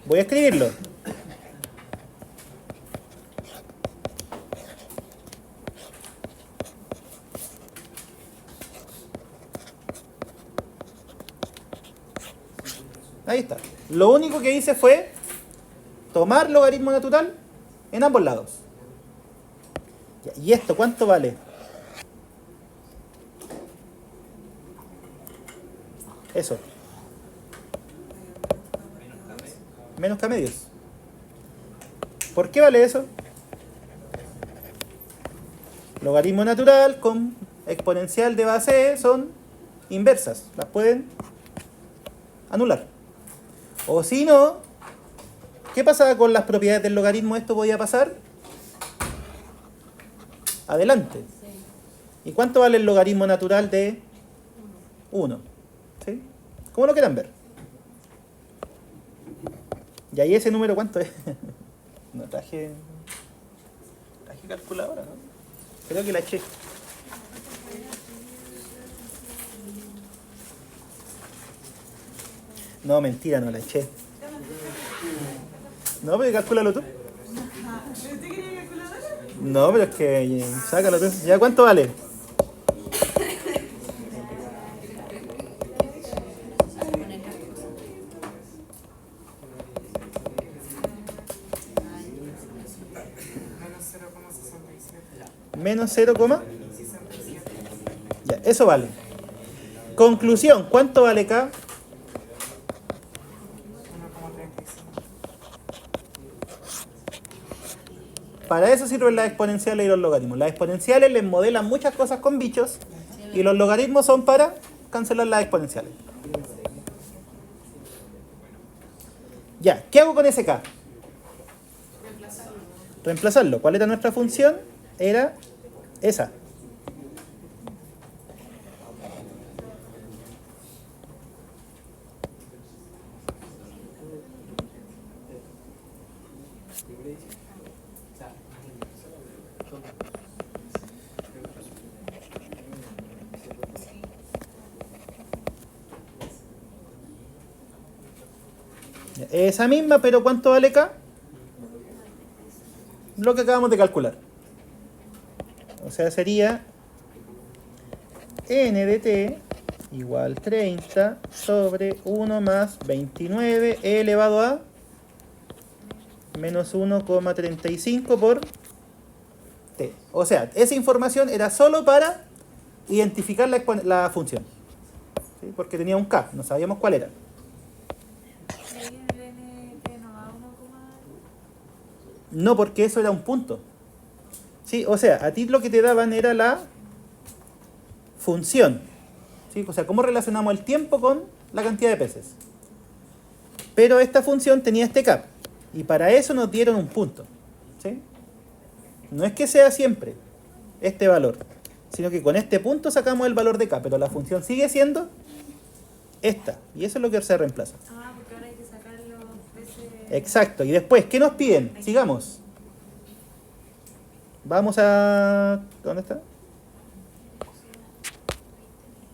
Voy a escribirlo. Ahí está. Lo único que hice fue tomar logaritmo natural en ambos lados. Ya, ¿y esto cuánto vale? Eso. Menos k medios. ¿Por qué vale eso? Logaritmo natural con exponencial de base E son inversas. Las pueden anular. O si no, ¿qué pasa con las propiedades del logaritmo? Esto podía pasar adelante. Sí. ¿Y cuánto vale el logaritmo natural de 1? ¿Sí? ¿Cómo lo quieran ver? ¿Y ahí ese número cuánto es? No traje calculadora, ¿no? Creo que la eché. No, mentira, no la eché. No, pero calcúlalo tú. ¿Usted quería calculadora? No, pero es que sácalo tú. ¿Ya cuánto vale? Menos 0, ya, eso vale. Conclusión, ¿cuánto vale K? 1,35. Para eso sirven las exponenciales y los logaritmos. Las exponenciales les modelan muchas cosas con bichos y los logaritmos son para cancelar las exponenciales. Ya, ¿qué hago con ese K? Reemplazarlo. ¿Cuál era nuestra función? era esa. Esa misma, pero ¿cuánto vale K? Lo que acabamos de calcular. O sea, sería n de t igual 30 sobre 1 más 29 e elevado a menos 1,35 por t. O sea, esa información era solo para identificar la función. ¿Sí? Porque tenía un k, no sabíamos cuál era. ¿Y ahí en el NT no da 1,? No, porque eso era un punto. ¿Sí? O sea, a ti lo que te daban era la función. ¿Sí? O sea, cómo relacionamos el tiempo con la cantidad de peces. Pero esta función tenía este cap. Y para eso nos dieron un punto. ¿Sí? No es que sea siempre este valor, sino que con este punto sacamos el valor de k, pero la función sigue siendo esta. Y eso es lo que se reemplaza. Ah, porque ahora hay que sacar los peces. Exacto. Y después, ¿qué nos piden? Sigamos. Vamos a... ¿Dónde está?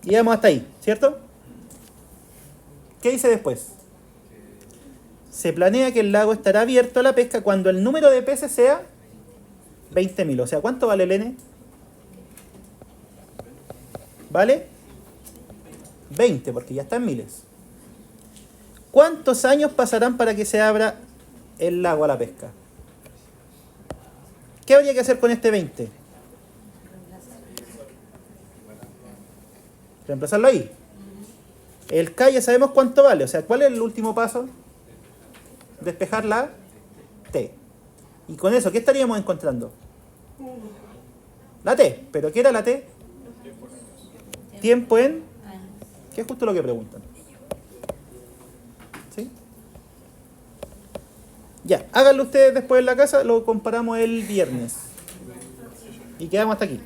Llegamos hasta ahí, ¿cierto? ¿Qué dice después? Se planea que el lago estará abierto a la pesca cuando el número de peces sea 20.000. O sea, ¿cuánto vale el N? ¿Vale? 20, porque ya está en miles. ¿Cuántos años pasarán para que se abra el lago a la pesca? ¿Qué habría que hacer con este 20? Reemplazarlo ahí. El K ya sabemos cuánto vale. O sea, ¿cuál es el último paso? Despejar la T. Y con eso, ¿qué estaríamos encontrando? La T. ¿Pero qué era la T? Tiempo en... Que es justo lo que preguntan. ¿Sí? Ya, háganlo ustedes después en la casa, lo comparamos el viernes. Y quedamos hasta aquí.